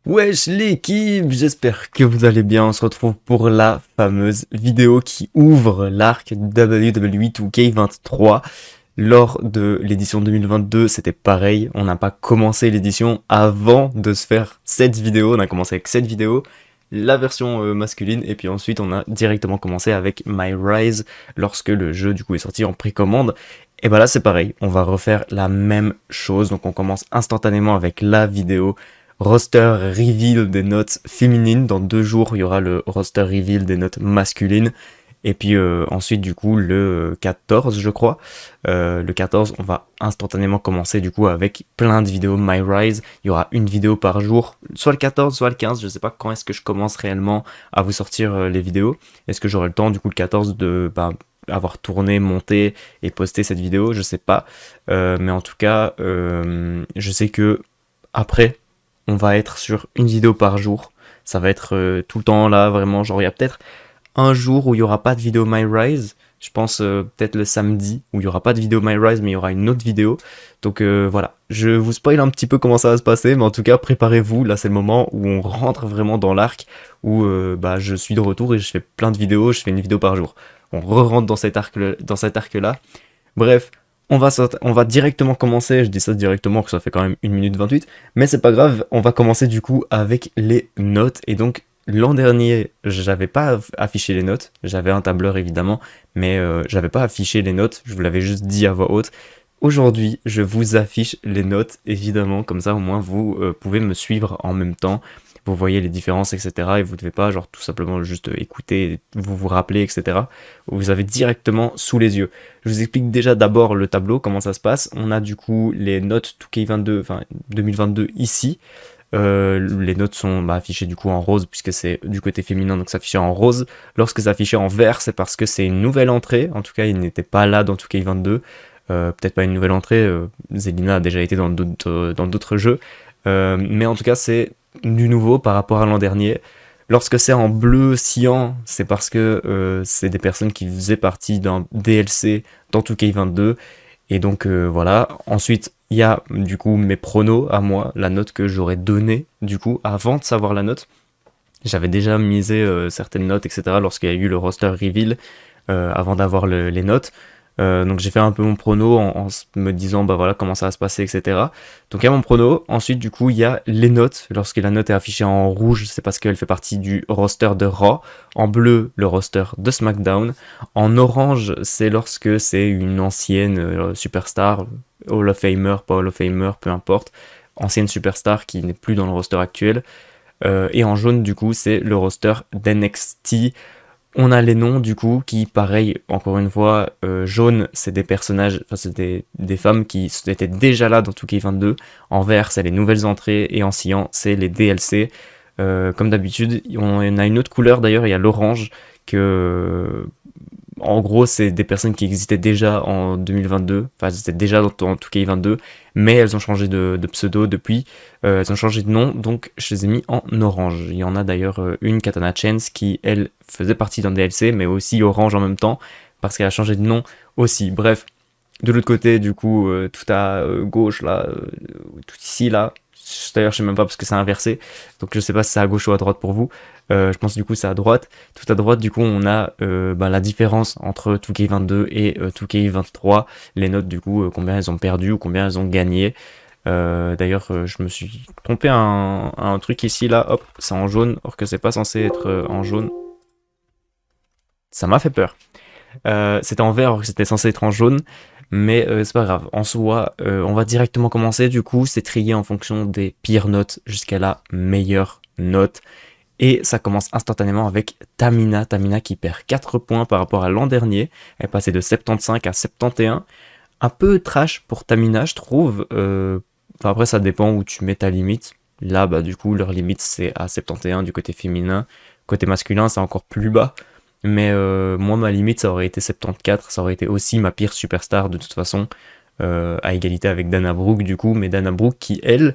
Wesh l'équipe, j'espère que vous allez bien. On se retrouve pour la fameuse vidéo qui ouvre l'arc WWE 2K23. Lors de l'édition 2022, c'était pareil. On n'a pas commencé l'édition avant de se faire cette vidéo. On a commencé avec cette vidéo, la version masculine, et puis ensuite on a directement commencé avec My Rise lorsque le jeu du coup est sorti en précommande. Et bah là c'est pareil, on va refaire la même chose. Donc on commence instantanément avec la vidéo roster reveal des notes féminines. Dans 2 jours, il y aura le roster reveal des notes masculines. Et puis ensuite, du coup, le 14, je crois. Le 14, on va instantanément commencer, du coup, avec plein de vidéos My Rise. Il y aura une vidéo par jour, soit le 14, soit le 15. Je sais pas quand est-ce que je commence réellement à vous sortir les vidéos. Est-ce que j'aurai le temps, du coup, le 14 de avoir tourné, monté et posté cette vidéo? Je sais pas. Mais en tout cas, je sais que après, on va être sur une vidéo par jour. Ça va être tout le temps là, vraiment. Genre, il y a peut-être un jour où il n'y aura pas de vidéo My Rise. Je pense peut-être le samedi où il n'y aura pas de vidéo My Rise, mais il y aura une autre vidéo. Donc voilà, je vous spoil un petit peu comment ça va se passer, mais en tout cas, préparez-vous. Là, c'est le moment où on rentre vraiment dans l'arc, où je suis de retour et je fais plein de vidéos. Je fais une vidéo par jour. On re-rentre dans cet arc-là. Bref, on va directement commencer, je dis ça directement que ça fait quand même 1 minute 28, mais c'est pas grave, on va commencer du coup avec les notes. Et donc l'an dernier, j'avais pas affiché les notes, j'avais un tableur évidemment, mais j'avais pas affiché les notes, je vous l'avais juste dit à voix haute. Aujourd'hui, je vous affiche les notes, évidemment, comme ça au moins vous pouvez me suivre en même temps. Vous voyez les différences, etc. Et vous ne devez pas, genre, tout simplement juste écouter, vous vous rappeler, etc. Vous avez directement sous les yeux. Je vous explique déjà d'abord le tableau, comment ça se passe. On a du coup les notes 2K22, enfin 2022 ici. Les notes sont affichées du coup en rose puisque c'est du côté féminin, donc ça affiché en rose. Lorsque c'est affiché en vert, c'est parce que c'est une nouvelle entrée. En tout cas, il n'était pas là dans 2K22. Peut-être pas une nouvelle entrée. Zelina a déjà été dans d'autres jeux. Mais en tout cas, c'est du nouveau par rapport à l'an dernier. Lorsque c'est en bleu cyan, c'est parce que c'est des personnes qui faisaient partie d'un DLC dans 2K22. Et donc voilà. Ensuite, il y a du coup mes pronos à moi, la note que j'aurais donnée du coup avant de savoir la note. J'avais déjà misé certaines notes, etc. lorsqu'il y a eu le roster reveal avant d'avoir les notes. Donc j'ai fait un peu mon prono en me disant bah voilà comment ça va se passer, etc. Donc il y a mon prono. Ensuite du coup il y a les notes. Lorsque la note est affichée en rouge, c'est parce qu'elle fait partie du roster de Raw. En bleu, le roster de SmackDown. En orange, c'est lorsque c'est une ancienne superstar, Hall of Famer, pas Hall of Famer, peu importe, ancienne superstar qui n'est plus dans le roster actuel. Et en jaune du coup c'est le roster d'NXT. On a les noms du coup qui, pareil, encore une fois, jaune, c'est des personnages, enfin c'est des femmes qui étaient déjà là dans 2K22. En vert, c'est les nouvelles entrées et en cyan, c'est les DLC. Comme d'habitude, on a une autre couleur d'ailleurs, il y a l'orange que, en gros, c'est des personnes qui existaient déjà en 2022, enfin elles étaient déjà dans 2K22, mais elles ont changé de pseudo depuis, elles ont changé de nom, donc je les ai mis en orange. Il y en a d'ailleurs une, Katana Chance, qui elle faisait partie d'un DLC, mais aussi orange en même temps, parce qu'elle a changé de nom aussi. Bref, de l'autre côté, du coup, tout à gauche, là, tout ici, là, d'ailleurs je sais même pas parce que c'est inversé, donc je sais pas si c'est à gauche ou à droite pour vous. Je pense du coup c'est à droite. Tout à droite du coup on a la différence entre 2K22 et 2K23. Les notes du coup combien elles ont perdu ou combien elles ont gagné. D'ailleurs je me suis trompé un truc ici là, hop, c'est en jaune, or que c'est pas censé être en jaune. Ça m'a fait peur. C'était en vert alors que c'était censé être en jaune. Mais c'est pas grave. En soi, on va directement commencer. Du coup, c'est trié en fonction des pires notes jusqu'à la meilleure note. Et ça commence instantanément avec Tamina. Tamina qui perd 4 points par rapport à l'an dernier. Elle est passée de 75 à 71. Un peu trash pour Tamina, je trouve. Enfin, après, ça dépend où tu mets ta limite. Là, bah, du coup, leur limite, c'est à 71 du côté féminin. Côté masculin, c'est encore plus bas. Mais moi, ma limite, ça aurait été 74. Ça aurait été aussi ma pire superstar, de toute façon. À égalité avec Dana Brooke, du coup. Mais Dana Brooke qui, elle,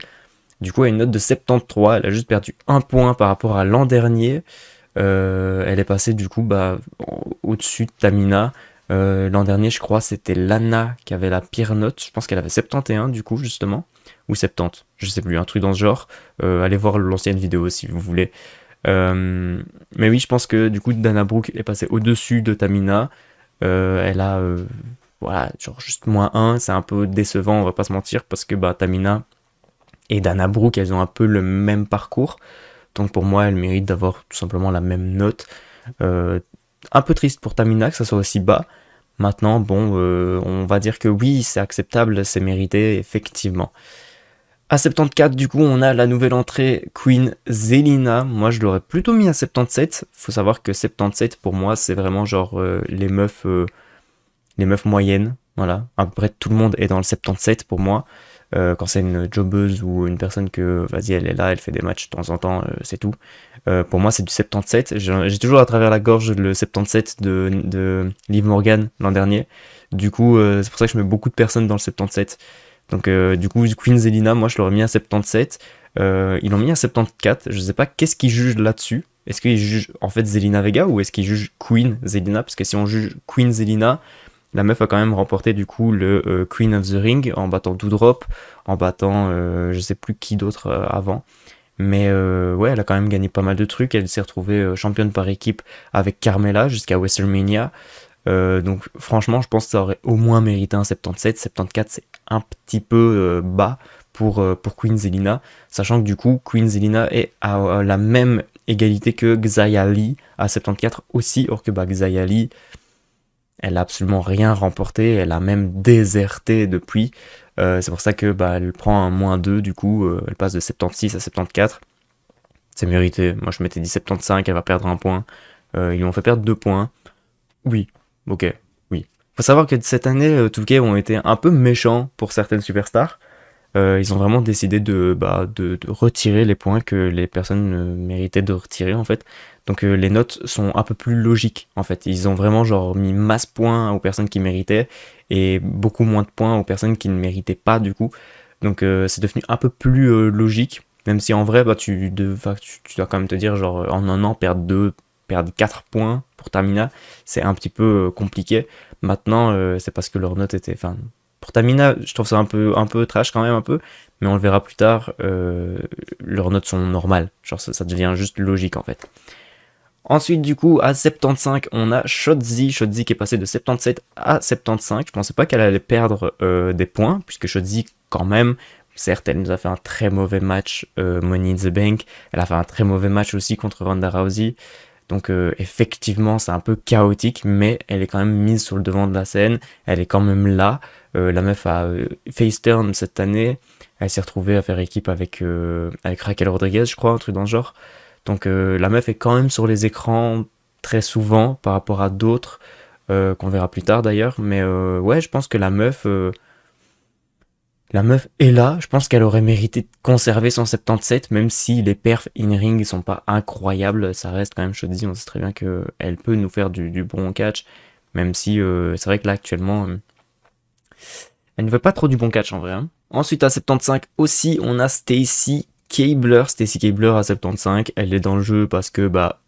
du coup, elle a une note de 73. Elle a juste perdu un point par rapport à l'an dernier. Elle est passée, du coup, au-dessus de Tamina. L'an dernier, je crois, c'était Lana qui avait la pire note. Je pense qu'elle avait 71, du coup, justement. ou 70, je sais plus, un truc dans ce genre. Allez voir l'ancienne vidéo si vous voulez. Mais oui, je pense que du coup Dana Brooke est passée au-dessus de Tamina. Elle a voilà, genre juste -1, c'est un peu décevant, on va pas se mentir, parce que bah, Tamina et Dana Brooke, elles ont un peu le même parcours. Donc pour moi, elles méritent d'avoir tout simplement la même note. Euh, un peu triste pour Tamina que ça soit aussi bas. Maintenant, bon, on va dire que oui, c'est acceptable, c'est mérité, effectivement. À 74, du coup, on a la nouvelle entrée Queen Zelina. Moi, je l'aurais plutôt mis à 77. Faut savoir que 77, pour moi, c'est vraiment genre les meufs moyennes. Voilà. À peu près tout le monde est dans le 77 pour moi. Quand c'est une jobbeuse ou une personne que, vas-y, elle est là, elle fait des matchs de temps en temps, c'est tout. Pour moi, c'est du 77. J'ai toujours à travers la gorge le 77 de Liv Morgan l'an dernier. Du coup, c'est pour ça que je mets beaucoup de personnes dans le 77. Donc, du coup, Queen Zelina, moi, je l'aurais mis à 77. Ils l'ont mis à 74. Je sais pas qu'est-ce qu'ils jugent là-dessus. Est-ce qu'ils jugent en fait Zelina Vega ou est-ce qu'ils jugent Queen Zelina? Parce que si on juge Queen Zelina, la meuf a quand même remporté du coup le Queen of the Ring en battant Doudrop, en battant je sais plus qui d'autre avant. Mais ouais, elle a quand même gagné pas mal de trucs. Elle s'est retrouvée championne par équipe avec Carmella jusqu'à WrestleMania. Donc franchement, je pense que ça aurait au moins mérité un 77. 74, c'est un petit peu bas pour Queen Zelina. Sachant que du coup, Queen Zelina est à la même égalité que Xia Li à 74 aussi. Or que bah, Xia Li, elle a absolument rien remporté, elle a même déserté depuis. C'est pour ça que bah, elle prend un -2, du coup, elle passe de 76 à 74. C'est mérité. Moi, je m'étais dit 75, elle va perdre un point. Ils lui ont fait perdre 2 points. Oui, ok, oui. Faut savoir que cette année, 2K ont été un peu méchants pour certaines superstars. Ils ont vraiment décidé de retirer les points que les personnes méritaient de retirer en fait. Donc les notes sont un peu plus logiques en fait. Ils ont vraiment genre mis masse points aux personnes qui méritaient et beaucoup moins de points aux personnes qui ne méritaient pas du coup. Donc c'est devenu un peu plus logique. Même si en vrai bah, tu dois quand même te dire genre en un an perdre 4 points pour Tamina, c'est un petit peu compliqué. Maintenant c'est parce que leur note était... Enfin, pour Tamina, je trouve ça un peu trash quand même, un peu, mais on le verra plus tard, leurs notes sont normales, genre ça devient juste logique en fait. Ensuite, du coup, à 75, on a Shotzi qui est passé de 77 à 75. Je pensais pas qu'elle allait perdre des points, puisque Shotzi, quand même, certes, elle nous a fait un très mauvais match Money in the Bank, elle a fait un très mauvais match aussi contre Ronda Rousey. Donc effectivement, c'est un peu chaotique, mais elle est quand même mise sur le devant de la scène. Elle est quand même là. La meuf a face turn cette année. Elle s'est retrouvée à faire équipe avec Raquel Rodriguez, je crois, un truc dans ce genre. Donc la meuf est quand même sur les écrans très souvent par rapport à d'autres qu'on verra plus tard d'ailleurs. Mais ouais, je pense que la meuf est là, je pense qu'elle aurait mérité de conserver son 77, même si les perfs in-ring sont pas incroyables, ça reste quand même Shotzi, on sait très bien qu'elle peut nous faire du bon catch, même si c'est vrai que là actuellement, elle ne veut pas trop du bon catch en vrai. Hein. Ensuite à 75 aussi, on a Stacy Keibler à 75, elle est dans le jeu parce que bah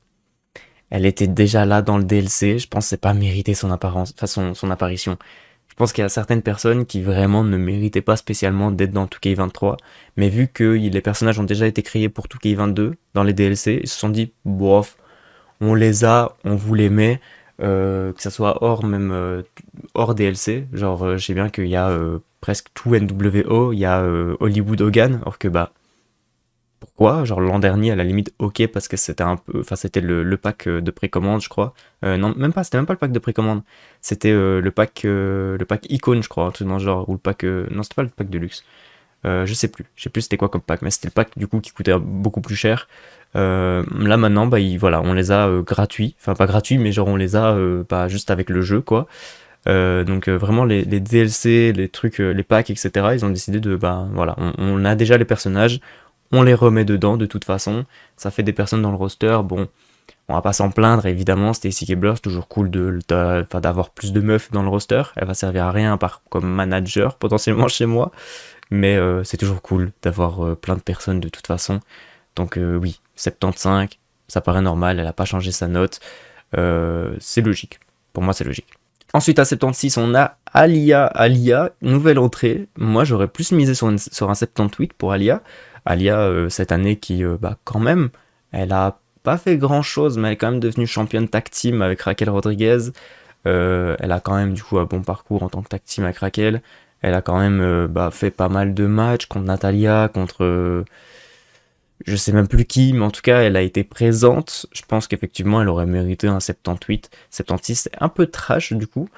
elle était déjà là dans le DLC, je pense que c'est pas mérité son apparence, enfin son apparition. Je pense qu'il y a certaines personnes qui vraiment ne méritaient pas spécialement d'être dans 2K23, mais vu que les personnages ont déjà été créés pour 2K22 dans les DLC, ils se sont dit, bof, on les a, on vous les met, que ça soit hors DLC, genre je sais bien qu'il y a presque tout NWO, il y a Hollywood Hogan, or que bah pourquoi? Genre l'an dernier, à la limite, ok, parce que c'était un peu, enfin c'était le pack de précommande, je crois. Non, même pas, c'était même pas le pack de précommande. C'était le pack icône, je crois, un truc dans le genre, ou le pack, non, c'était pas le pack de luxe. Je sais plus c'était quoi comme pack, mais c'était le pack du coup qui coûtait beaucoup plus cher. Là maintenant, bah voilà, on les a gratuits, enfin pas gratuits, mais genre on les a pas juste avec le jeu, quoi. Donc vraiment les DLC, les trucs, les packs, etc. Ils ont décidé de, bah voilà, on a déjà les personnages, on les remet dedans de toute façon. Ça fait des personnes dans le roster. Bon, on va pas s'en plaindre évidemment. Stacy Keibler, c'est toujours cool d'avoir plus de meufs dans le roster. Elle va servir à rien à part comme manager potentiellement chez moi. Mais c'est toujours cool d'avoir plein de personnes de toute façon. Donc oui, 75, ça paraît normal. Elle a pas changé sa note. C'est logique. Pour moi, c'est logique. Ensuite, à 76, on a Alia. Alia, nouvelle entrée. Moi, j'aurais plus misé sur un 78 pour Alia. Alia, cette année, qui, quand même, elle a pas fait grand-chose, mais elle est quand même devenue championne tag team avec Raquel Rodriguez. Elle a quand même, du coup, un bon parcours en tant que tag team avec Raquel. Elle a quand même fait pas mal de matchs contre Natalia, contre... je sais même plus qui, mais en tout cas, elle a été présente. Je pense qu'effectivement, elle aurait mérité un 78. 76, c'est un peu trash, du coup,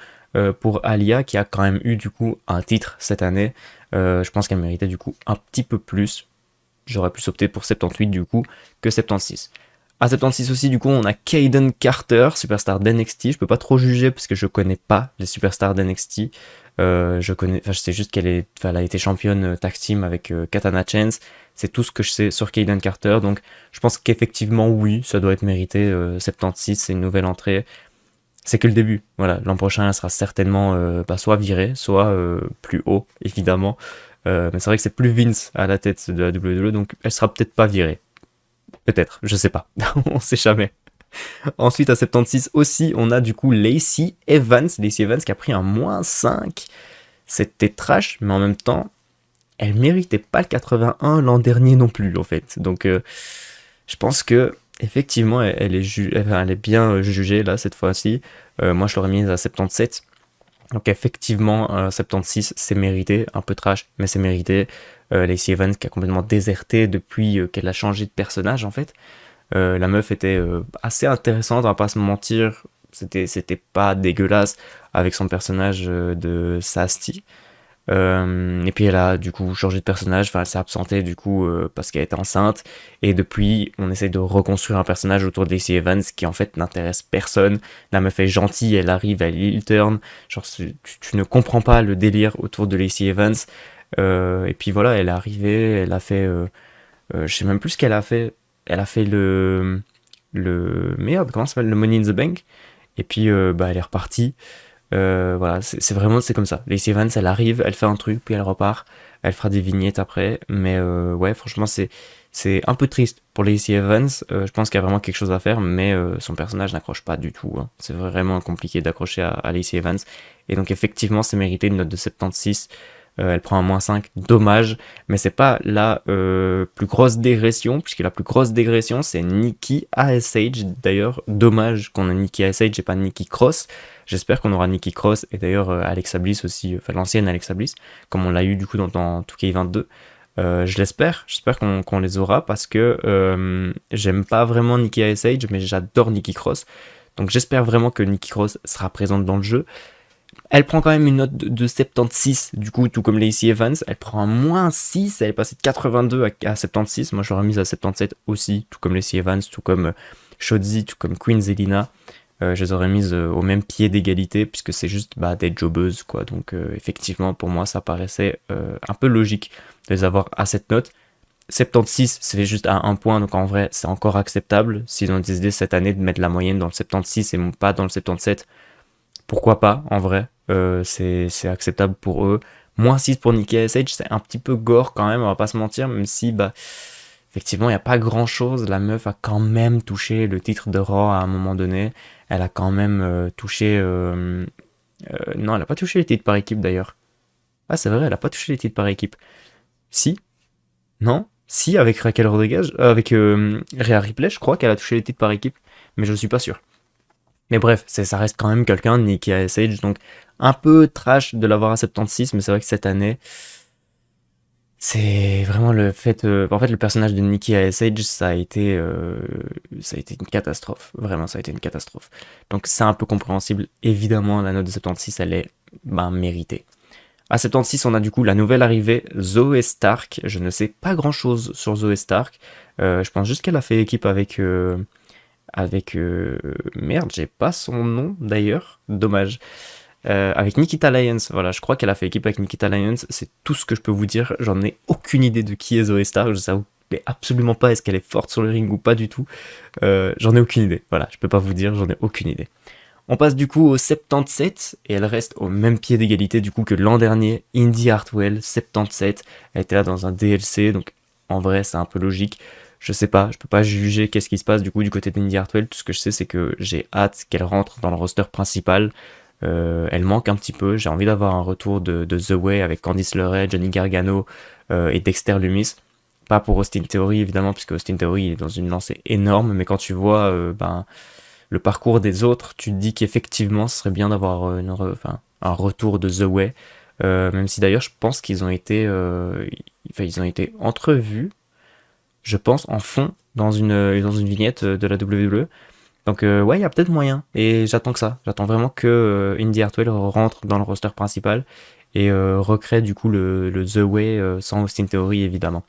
pour Alia, qui a quand même eu, du coup, un titre cette année. Je pense qu'elle méritait, du coup, un petit peu plus. J'aurais plus opté pour 78, du coup, que 76. À 76 aussi, du coup, on a Kaden Carter, superstar d'NXT. Je peux pas trop juger parce que je connais pas les superstars d'NXT. Je sais juste elle a été championne tag team avec Katana Chance. C'est tout ce que je sais sur Kaden Carter. Donc, je pense qu'effectivement, oui, ça doit être mérité. 76, c'est une nouvelle entrée. C'est que le début. Voilà, l'an prochain, elle sera certainement soit virée, soit plus haut, évidemment. Mais c'est vrai que c'est plus Vince à la tête de la WWE, donc elle sera peut-être pas virée. Peut-être, je sais pas. On sait jamais. Ensuite, à 76 aussi, on a du coup Lacey Evans. Lacey Evans qui a pris un -5. C'était trash, mais en même temps, elle méritait pas le 81 l'an dernier non plus, en fait. Donc, je pense que effectivement, elle est bien jugée là cette fois-ci. Moi, je l'aurais mise à 77. Donc, effectivement, 76, c'est mérité. Un peu trash, mais c'est mérité. Lacey Evans qui a complètement déserté depuis qu'elle a changé de personnage, en fait. La meuf était assez intéressante, on va pas se mentir. C'était pas dégueulasse avec son personnage de Sasti. Et puis elle a du coup changé de personnage, enfin elle s'est absentée du coup parce qu'elle était enceinte. Et depuis, on essaie de reconstruire un personnage autour de Lacey Evans qui en fait n'intéresse personne. La meuf est gentille, elle arrive à heel turn. Genre tu ne comprends pas le délire autour de Lacey Evans. Et puis voilà, elle est arrivée, elle a fait... je sais même plus ce qu'elle a fait. Elle a fait merde, comment ça s'appelle, le Money in the Bank. Et puis elle est repartie. Voilà, c'est comme ça. Lacey Evans, elle arrive, elle fait un truc, puis elle repart. Elle fera des vignettes après. Mais ouais, franchement, c'est un peu triste pour Lacey Evans. Je pense qu'il y a vraiment quelque chose à faire, mais son personnage n'accroche pas du tout, hein. C'est vraiment compliqué d'accrocher à Lacey Evans. Et donc effectivement, c'est mérité une note de 76. Elle prend un -5, dommage, mais c'est pas la plus grosse dégression, puisque la plus grosse dégression c'est Nikki ASH. D'ailleurs, dommage qu'on a Nikki ASH et pas Nikki Cross. J'espère qu'on aura Nikki Cross et d'ailleurs Alexa Bliss aussi, enfin l'ancienne Alexa Bliss, comme on l'a eu du coup dans 2K22. J'espère qu'on les aura parce que j'aime pas vraiment Nikki ASH, mais j'adore Nikki Cross. Donc j'espère vraiment que Nikki Cross sera présente dans le jeu. Elle prend quand même une note de 76, du coup, tout comme Lacey Evans. Elle prend un -6, elle est passée de 82 à 76. Moi, je l'aurais mise à 77 aussi, tout comme Lacey Evans, tout comme Shotzi, tout comme Queen Zelina. Je les aurais mises au même pied d'égalité, puisque c'est juste des jobbeuses, quoi. Donc, effectivement, pour moi, ça paraissait un peu logique de les avoir à cette note. 76, c'est juste à 1 point, donc en vrai, c'est encore acceptable. S'ils ont décidé cette année de mettre la moyenne dans le 76 et pas dans le 77, pourquoi pas, en vrai. C'est acceptable pour eux. -6 pour Nikki ASH, c'est un petit peu gore quand même, on va pas se mentir, même si, effectivement, il n'y a pas grand chose. La meuf a quand même touché le titre de Raw à un moment donné. Elle a quand même touché. Non, elle a pas touché les titres par équipe d'ailleurs. Ah, c'est vrai, elle a pas touché les titres par équipe. Si? Non? Si, avec Raquel Rodriguez, avec Rhea Ripley, je crois qu'elle a touché les titres par équipe, mais je suis pas sûr. Mais bref, ça reste quand même quelqu'un, Nikki ASH, donc un peu trash de l'avoir à 76, mais c'est vrai que cette année, c'est vraiment le fait... en fait, le personnage de Nikki ASH, ça a été une catastrophe. Vraiment, ça a été une catastrophe. Donc c'est un peu compréhensible. Évidemment, la note de 76, elle est méritée. À 76, on a du coup la nouvelle arrivée, Zoe Stark. Je ne sais pas grand-chose sur Zoe Stark. Je pense juste qu'elle a fait équipe avec... merde, j'ai pas son nom d'ailleurs, dommage. Avec Nikita Lyons, voilà, je crois qu'elle a fait équipe avec Nikita Lyons, c'est tout ce que je peux vous dire. J'en ai aucune idée de qui est Zoe Stark, je sais absolument pas est-ce qu'elle est forte sur le ring ou pas du tout. J'en ai aucune idée, voilà, je peux pas vous dire, j'en ai aucune idée. On passe du coup au 77 et elle reste au même pied d'égalité du coup que l'an dernier. Indy Hartwell, 77, elle était là dans un DLC, donc en vrai c'est un peu logique. Je sais pas, je peux pas juger qu'est-ce qui se passe du coup du côté d'Indy Hartwell. Tout ce que je sais c'est que j'ai hâte qu'elle rentre dans le roster principal. Elle manque un petit peu. J'ai envie d'avoir un retour de The Way avec Candice LeRae, Johnny Gargano et Dexter Lumis. Pas pour Austin Theory évidemment, puisque Austin Theory est dans une lancée énorme, mais quand tu vois le parcours des autres, tu te dis qu'effectivement ce serait bien d'avoir un retour de The Way. Même si d'ailleurs je pense qu'ils ont été, ils ont été entrevus, je pense, en fond dans une vignette de la WWE. Donc ouais, il y a peut-être moyen. Et j'attends que ça. J'attends vraiment que Indy Hartwell rentre dans le roster principal et recrée du coup le The Way sans Austin Theory évidemment.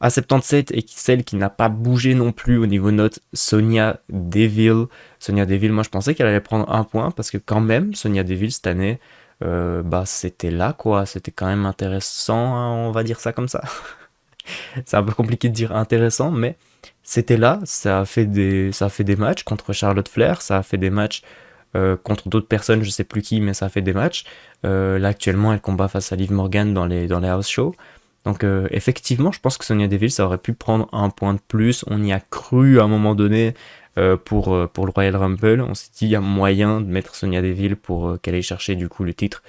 A77 est celle qui n'a pas bougé non plus au niveau note, Sonya Deville. Sonya Deville, moi je pensais qu'elle allait prendre un point parce que quand même, Sonya Deville cette année, c'était là quoi. C'était quand même intéressant, hein, on va dire ça comme ça. C'est un peu compliqué de dire intéressant, mais c'était là. Ça a fait des matchs contre Charlotte Flair, ça a fait des matchs contre d'autres personnes, je sais plus qui, mais ça a fait des matchs. Là actuellement, elle combat face à Liv Morgan dans les house shows. Donc effectivement, je pense que Sonya Deville, ça aurait pu prendre un point de plus. On y a cru à un moment donné pour le Royal Rumble. On s'est dit, il y a moyen de mettre Sonya Deville pour qu'elle aille chercher du coup le titre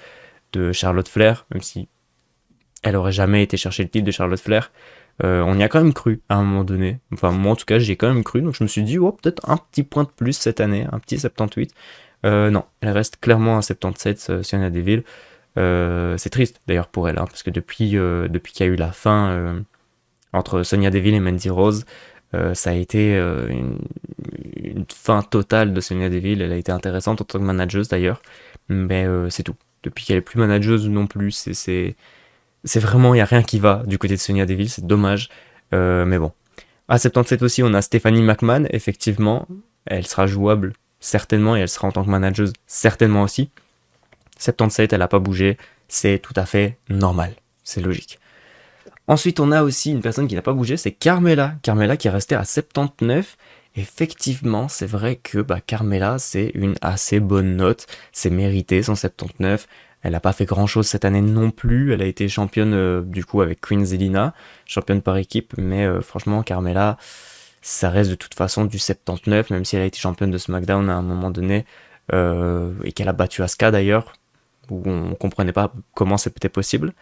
de Charlotte Flair, même si elle aurait jamais été chercher le titre de Charlotte Flair. On y a quand même cru à un moment donné. Enfin, moi en tout cas, j'y ai quand même cru. Donc je me suis dit, oh, peut-être un petit point de plus cette année, un petit 78. Non, elle reste clairement à 77, Sonya Deville. C'est triste d'ailleurs pour elle, hein, parce que depuis qu'il y a eu la fin entre Sonya Deville et Mandy Rose, ça a été une fin totale de Sonya Deville. Elle a été intéressante en tant que manageuse d'ailleurs, mais c'est tout. Depuis qu'elle est plus manageuse non plus, c'est vraiment, il n'y a rien qui va du côté de Sonya Deville, c'est dommage. Mais bon. À 77 aussi, on a Stephanie McMahon, effectivement. Elle sera jouable, certainement, et elle sera en tant que manageuse, certainement aussi. 77, elle n'a pas bougé, c'est tout à fait normal, c'est logique. Ensuite, on a aussi une personne qui n'a pas bougé, c'est Carmella. Carmella qui est restée à 79. Effectivement, c'est vrai que Carmella, c'est une assez bonne note, c'est mérité, son 79. Elle n'a pas fait grand chose cette année non plus. Elle a été championne du coup avec Queen Zelina, championne par équipe. Mais franchement, Carmella, ça reste de toute façon du 79, même si elle a été championne de SmackDown à un moment donné et qu'elle a battu Asuka d'ailleurs, où on comprenait pas comment c'était possible.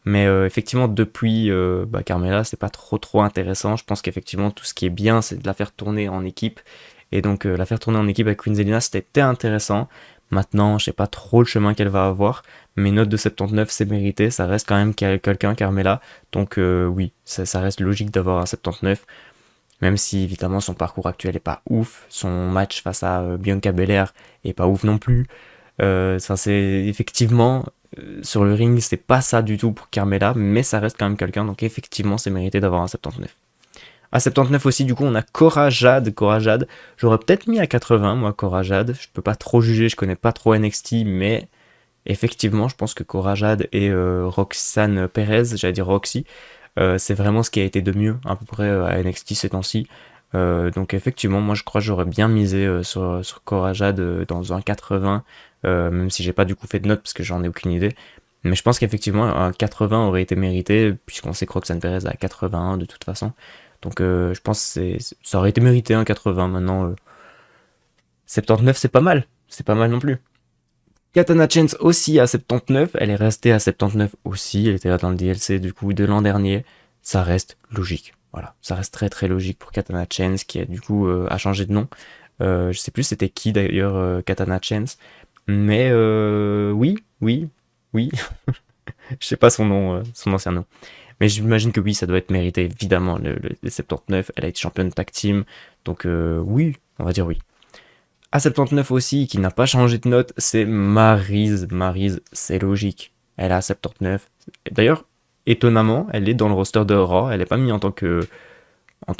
Mais effectivement, depuis Carmella, c'est pas trop intéressant. Je pense qu'effectivement, tout ce qui est bien, c'est de la faire tourner en équipe. Et donc, la faire tourner en équipe avec Queen Zelina, c'était intéressant. Maintenant, je sais pas trop le chemin qu'elle va avoir. Mais note de 79, c'est mérité. Ça reste quand même quelqu'un, Carmella. Donc, oui, ça reste logique d'avoir un 79. Même si, évidemment, son parcours actuel est pas ouf. Son match face à Bianca Belair est pas ouf non plus. C'est effectivement sur le ring, c'est pas ça du tout pour Carmella, mais ça reste quand même quelqu'un, donc effectivement, c'est mérité d'avoir un 79. À 79 aussi, du coup, on a Cora Jade. Cora Jade, j'aurais peut-être mis à 80, moi, Cora Jade. Je peux pas trop juger, je connais pas trop NXT, mais effectivement, je pense que Cora Jade et Roxanne Perez, j'allais dire Roxy, c'est vraiment ce qui a été de mieux à peu près à NXT ces temps-ci. Donc effectivement, moi je crois que j'aurais bien misé sur Cora Jade dans un 80, même si j'ai pas du coup fait de notes parce que j'en ai aucune idée. Mais je pense qu'effectivement un 80 aurait été mérité, puisqu'on sait que Roxanne Perez a 81 de toute façon. Donc je pense que ça aurait été mérité un 80. Maintenant, 79 c'est pas mal non plus. Katana Chance aussi à 79, elle est restée à 79 aussi, elle était là dans le DLC du coup de l'an dernier, ça reste logique. Voilà, ça reste très logique pour Katana Chance qui a du coup a changé de nom. Je sais plus c'était qui d'ailleurs Katana Chance, mais oui, je sais pas son nom, son ancien nom. Mais j'imagine que oui, ça doit être mérité évidemment le 79, elle a été championne tag team, donc oui, on va dire oui. À 79 aussi, qui n'a pas changé de note, c'est Maryse. Maryse, c'est logique. Elle a 79. D'ailleurs, étonnamment, elle est dans le roster de Raw. Elle n'est pas mise en tant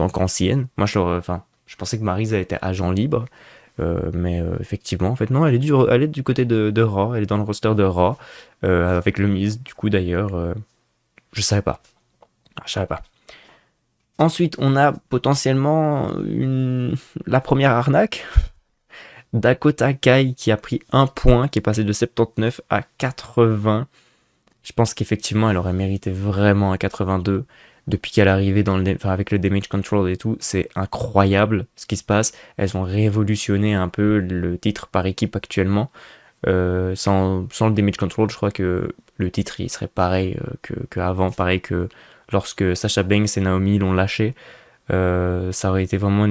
qu'ancienne. Moi, je pensais que Maryse était agent libre. Mais effectivement, en fait, non, elle est du côté de Raw. Elle est dans le roster de Raw. Avec le Miz, du coup, d'ailleurs. Je savais pas. Je savais pas. Ensuite, on a potentiellement la première arnaque. Dakota Kai qui a pris un point, qui est passé de 79 à 80. Je pense qu'effectivement, elle aurait mérité vraiment un 82 depuis qu'elle est arrivée avec le damage control et tout. C'est incroyable ce qui se passe. Elles ont révolutionné un peu le titre par équipe actuellement. Sans le damage control, je crois que le titre il serait pareil que avant, pareil que lorsque Sasha Banks et Naomi l'ont lâché. Ça aurait été vraiment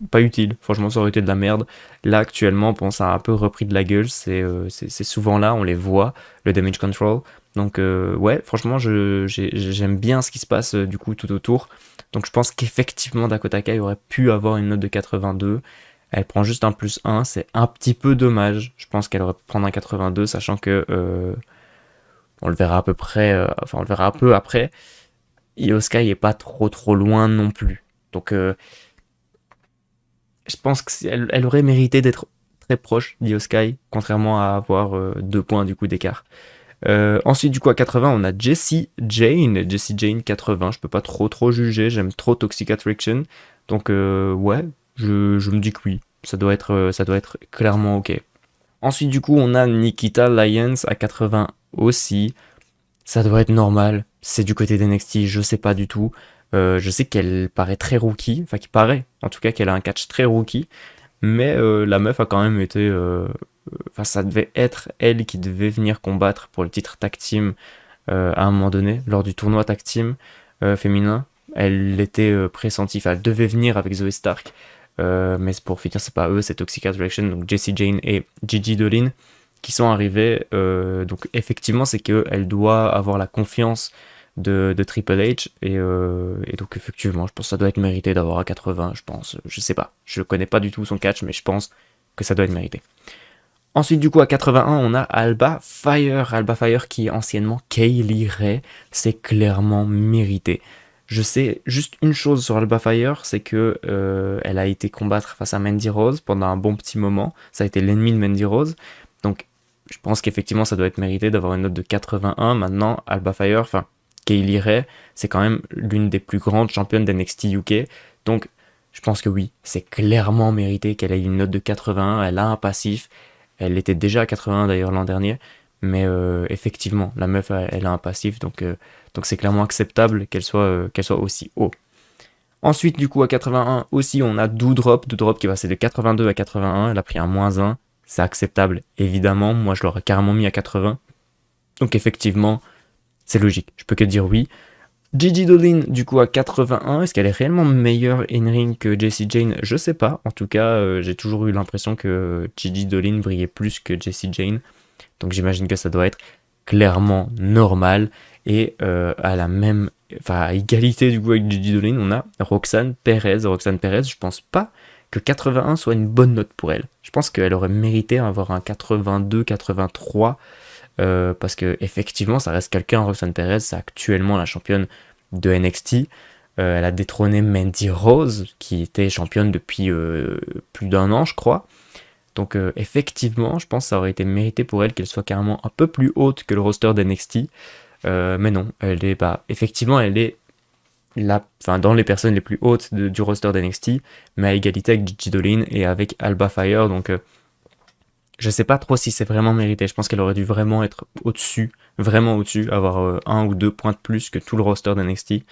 pas utile. Franchement, ça aurait été de la merde. Là, actuellement, bon, ça a un peu repris de la gueule. C'est souvent là, on les voit, le damage control. Donc, ouais, franchement, j'aime bien ce qui se passe du coup tout autour. Donc, je pense qu'effectivement, Dakota Kai aurait pu avoir une note de 82. Elle prend juste un plus 1. C'est un petit peu dommage. Je pense qu'elle aurait pu prendre un 82, sachant que on le verra à peu près, enfin, on le verra un peu après. Io Sky est pas trop loin non plus. Donc, je pense qu'elle aurait mérité d'être très proche d'Io Sky, contrairement à avoir 2 points du coup d'écart. Ensuite, du coup, à 80, on a Jessie Jane. Jessie Jane 80, je peux pas trop juger, j'aime trop Toxic Attraction. Donc, ouais, je me dis que oui, ça doit être clairement ok. Ensuite, du coup, on a Nikita Lyons à 80 aussi. Ça doit être normal. C'est du côté d'NXT, je sais pas du tout. Je sais qu'elle paraît très rookie, enfin qu'il paraît, en tout cas qu'elle a un catch très rookie, mais la meuf a quand même été... Enfin ça devait être elle qui devait venir combattre pour le titre tag team à un moment donné, lors du tournoi tag team féminin. Elle était pressentie, enfin elle devait venir avec Zoe Stark, mais pour finir c'est pas eux, c'est Toxic Attraction, donc Jessie Jane et Gigi Dolin qui sont arrivés. Donc effectivement, c'est qu'elle doit avoir la confiance de Triple H. Et donc effectivement, je pense que ça doit être mérité d'avoir à 80, je pense. Je sais pas. Je connais pas du tout son catch, mais je pense que ça doit être mérité. Ensuite, du coup, à 81, on a Alba Fire. Alba Fire qui est anciennement Kaylee Ray. C'est clairement mérité. Je sais juste une chose sur Alba Fire, c'est que elle a été combattre face à Mandy Rose pendant un bon petit moment. Ça a été l'ennemi de Mandy Rose. Donc, je pense qu'effectivement, ça doit être mérité d'avoir une note de 81. Maintenant, Alba Fire, enfin, Kaylee Ray, c'est quand même l'une des plus grandes championnes d'NXT UK. Donc, je pense que oui, c'est clairement mérité qu'elle ait une note de 81. Elle a un passif. Elle était déjà à 81 d'ailleurs l'an dernier. Mais effectivement, la meuf, elle a un passif. Donc c'est clairement acceptable qu'elle soit aussi haut. Ensuite, du coup, à 81 aussi, on a Doudrop. Doudrop qui va passer de 82 à 81. Elle a pris un -1. C'est acceptable, évidemment. Moi, je l'aurais carrément mis à 80. Donc, effectivement, c'est logique. Je peux que dire oui. Gigi Dolin, du coup, à 81. Est-ce qu'elle est réellement meilleure in-ring que Jessie Jane? Je sais pas. En tout cas, j'ai toujours eu l'impression que Gigi Dolin brillait plus que Jessie Jane. Donc, j'imagine que ça doit être clairement normal. Et à la même... Enfin, à égalité, du coup, avec Gigi Dolin, on a Roxanne Perez. Roxanne Perez, je pense pas que 81 soit une bonne note pour elle. Je pense qu'elle aurait mérité d'avoir un 82, 83, parce que effectivement, ça reste quelqu'un, Roxanne Perez, c'est actuellement la championne de NXT. Elle a détrôné Mandy Rose, qui était championne depuis plus d'1 an, je crois. Donc effectivement, je pense que ça aurait été mérité pour elle qu'elle soit carrément un peu plus haute que le roster d'NXT. Mais non, elle est, bah, effectivement, elle est là, enfin, dans les personnes les plus hautes du roster d'NXT, mais à égalité avec Gigi Dolin et avec Alba Fire. Donc, je sais pas trop si c'est vraiment mérité. Je pense qu'elle aurait dû vraiment être au-dessus, vraiment au-dessus, avoir 1 ou 2 points de plus que tout le roster d'NXT.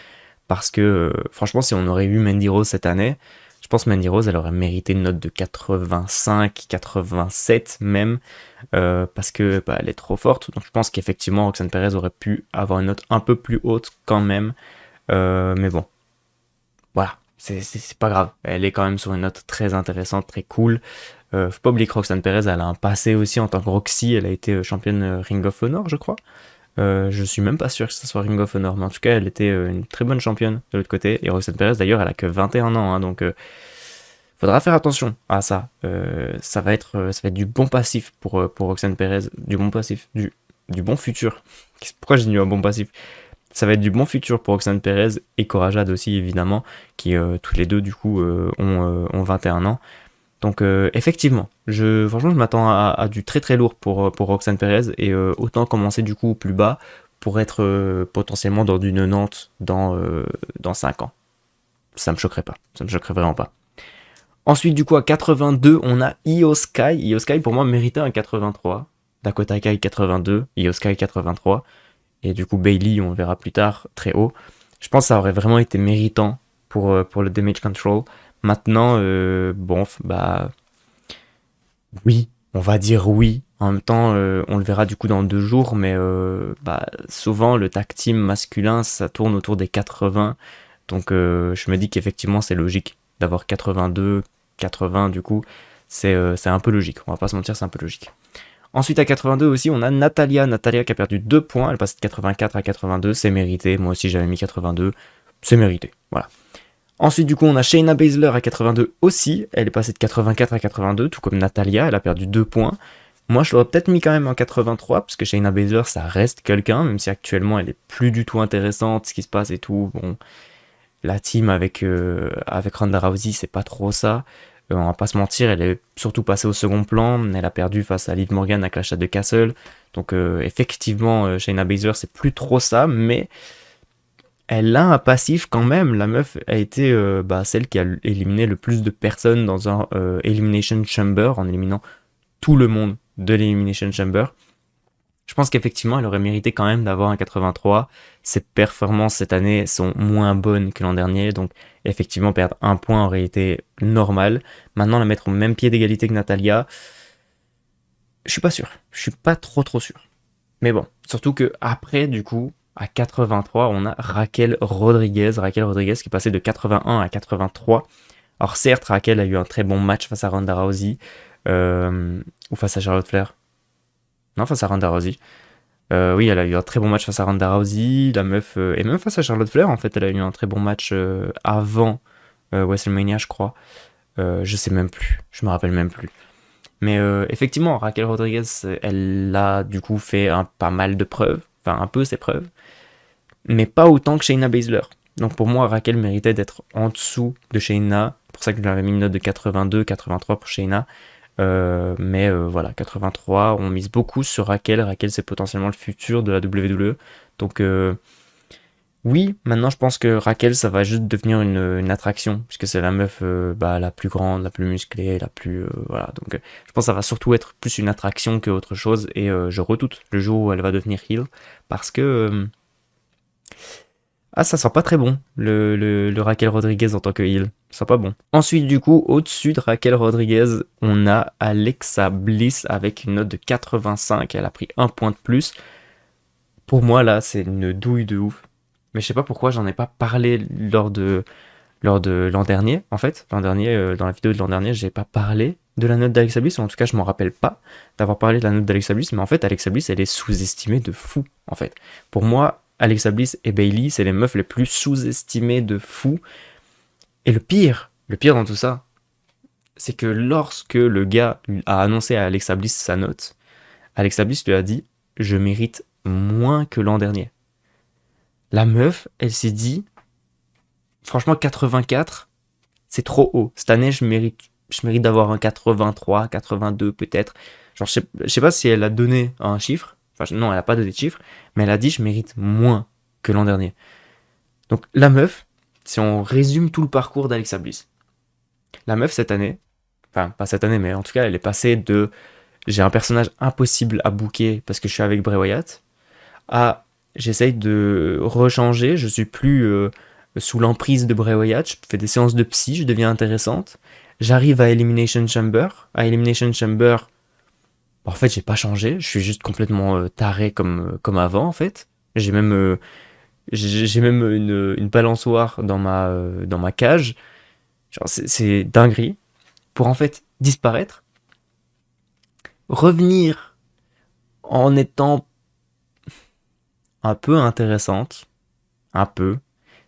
Parce que, franchement, si on aurait eu Mandy Rose cette année, je pense que Mandy Rose, elle aurait mérité une note de 85, 87 même, parce que bah, elle est trop forte. Donc, je pense qu'effectivement, Roxanne Perez aurait pu avoir une note un peu plus haute quand même. Mais bon, voilà, c'est pas grave. Elle est quand même sur une note très intéressante, très cool. Faut pas oublier que Roxanne Perez, elle a un passé aussi en tant que Roxy. Elle a été championne Ring of Honor, je crois. Je suis même pas sûr que ce soit Ring of Honor, mais en tout cas, elle était une très bonne championne de l'autre côté. Et Roxanne Perez, d'ailleurs, elle a que 21 ans, hein, donc faudra faire attention à ça. Ça va être du bon passif pour Roxanne Perez, du bon passif, du bon futur. Pourquoi j'ai dit un bon passif? Ça va être du bon futur pour Roxanne Perez et Cora Jade aussi, évidemment, qui tous les deux, du coup, ont 21 ans. Donc, effectivement, franchement, je m'attends à du très très lourd pour Roxanne Perez et autant commencer du coup plus bas pour être potentiellement dans du 90 dans 5 ans. Ça me choquerait pas, ça me choquerait vraiment pas. Ensuite, du coup, à 82, on a Io Sky. Io Sky, pour moi, méritait un 83. Dakota Kai 82, Io Sky 83. Et du coup, Bayley, on le verra plus tard, très haut. Je pense que ça aurait vraiment été méritant pour le damage control. Maintenant, bon, bah... Oui, On va dire oui. En même temps, on le verra du coup dans 2 jours, mais souvent le tag team masculin, ça tourne autour des 80. Donc je me dis qu'effectivement c'est logique d'avoir 82, 80 du coup. C'est un peu logique, on va pas se mentir, c'est un peu logique. Ensuite à 82 aussi, on a Natalia. Natalia qui a perdu 2 points, elle passe de 84 à 82, c'est mérité. Moi aussi j'avais mis 82, c'est mérité. Voilà. Ensuite, du coup, on a Shayna Baszler à 82 aussi. Elle est passée de 84 à 82, tout comme Natalia. Elle a perdu 2 points. Moi, je l'aurais peut-être mis quand même en 83, parce que Shayna Baszler, ça reste quelqu'un, même si actuellement, elle est plus du tout intéressante, ce qui se passe et tout. Bon, la team avec Ronda Rousey, c'est pas trop ça. On va pas se mentir, elle est surtout passée au second plan. Elle a perdu face à Liv Morgan à Clash at the Castle. Donc, effectivement, Shayna Baszler, c'est plus trop ça, mais elle a un passif quand même. La meuf a été celle qui a éliminé le plus de personnes dans un Elimination Chamber en éliminant tout le monde de l'Elimination Chamber. Je pense qu'effectivement, elle aurait mérité quand même d'avoir un 83. Ses performances cette année sont moins bonnes que l'an dernier, donc effectivement, perdre un point aurait été normal. Maintenant, la mettre au même pied d'égalité que Natalia, je suis pas sûr. Je suis pas trop sûr. Mais bon, surtout que après, du coup, à 83, on a Raquel Rodriguez. Raquel Rodriguez qui est passée de 81 à 83. Alors certes, Raquel a eu un très bon match face à Ronda Rousey, ou face à Charlotte Flair. Non, face à Ronda Rousey. Oui, elle a eu un très bon match face à Ronda Rousey. La meuf, et même face à Charlotte Flair, en fait, elle a eu un très bon match avant WrestleMania, je crois. Je sais même plus, je me rappelle même plus. Mais effectivement, Raquel Rodriguez, elle a du coup fait pas mal de preuves, enfin un peu ses preuves, mais pas autant que Shayna Baszler. Donc pour moi, Raquel méritait d'être en dessous de Shayna. C'est pour ça que je lui avais mis une note de 82, 83 pour Shayna. Mais voilà, 83, on mise beaucoup sur Raquel. Raquel, c'est potentiellement le futur de la WWE. Donc oui, maintenant je pense que Raquel, ça va juste devenir une attraction, puisque c'est la meuf la plus grande, la plus musclée, la plus... voilà, donc je pense que ça va surtout être plus une attraction qu'autre chose, et je redoute le jour où elle va devenir heel, parce que... ça sent pas très bon, le Raquel Rodriguez en tant que heel. Ça sent pas bon. Ensuite, du coup, au-dessus de Raquel Rodriguez, on a Alexa Bliss avec une note de 85. Elle a pris un point de plus. Pour moi, là, c'est une douille de ouf. Mais je sais pas pourquoi j'en ai pas parlé lors de l'an dernier. En fait, l'an dernier, dans la vidéo de l'an dernier, j'ai pas parlé de la note d'Alexa Bliss. Ou en tout cas, je m'en rappelle pas d'avoir parlé de la note d'Alexa Bliss. Mais en fait, Alexa Bliss, elle est sous-estimée de fou. En fait, pour moi, Alexa Bliss et Bayley, c'est les meufs les plus sous-estimées de fou. Et le pire dans tout ça, c'est que lorsque le gars a annoncé à Alexa Bliss sa note, Alexa Bliss lui a dit « Je mérite moins que l'an dernier ». La meuf, elle s'est dit « Franchement, 84, c'est trop haut. Cette année, je mérite d'avoir un 83, 82 peut-être. » Genre, je sais pas si elle a donné un chiffre. Enfin, non, elle a pas donné de chiffre. Mais elle a dit « Je mérite moins que l'an dernier ». Donc, la meuf, si on résume tout le parcours d'Alexa Bliss, la meuf cette année, enfin pas cette année mais en tout cas elle est passée de j'ai un personnage impossible à booker parce que je suis avec Bray Wyatt à j'essaye de rechanger, je suis plus sous l'emprise de Bray Wyatt, je fais des séances de psy, je deviens intéressante, j'arrive à Elimination Chamber, en fait j'ai pas changé, je suis juste complètement taré comme avant en fait, j'ai même une balançoire dans ma cage. Genre, c'est dinguerie. Pour en fait disparaître, revenir en étant un peu intéressante, un peu,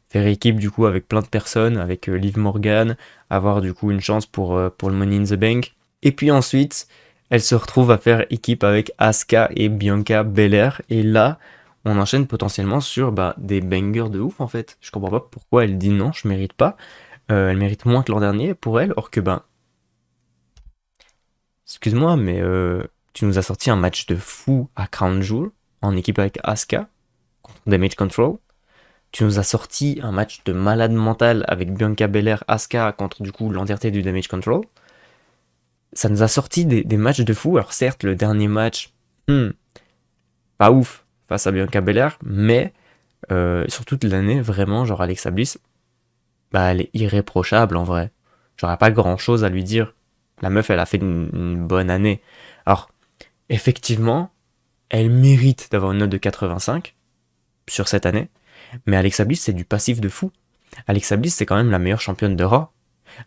faire équipe du coup avec plein de personnes, avec Liv Morgan, avoir du coup une chance pour le Money in the Bank. Et puis ensuite, elle se retrouve à faire équipe avec Asuka et Bianca Belair. Et là, on enchaîne potentiellement sur des bangers de ouf en fait. Je comprends pas pourquoi elle dit non, je mérite pas. Elle mérite moins que l'an dernier pour elle, or que excuse-moi, mais tu nous as sorti un match de fou à Crown Jewel, en équipe avec Asuka, contre Damage Control. Tu nous as sorti un match de malade mental avec Bianca Belair, Asuka, contre du coup l'entièreté du Damage Control. Ça nous a sorti des matchs de fou. Alors certes, le dernier match, pas ouf face à Bianca Belair, mais sur toute l'année, vraiment, genre Alexa Bliss, elle est irréprochable en vrai. J'aurais pas grand chose à lui dire. La meuf, elle a fait une bonne année. Alors, effectivement, elle mérite d'avoir une note de 85 sur cette année, mais Alexa Bliss, c'est du passif de fou. Alexa Bliss, c'est quand même la meilleure championne de Raw.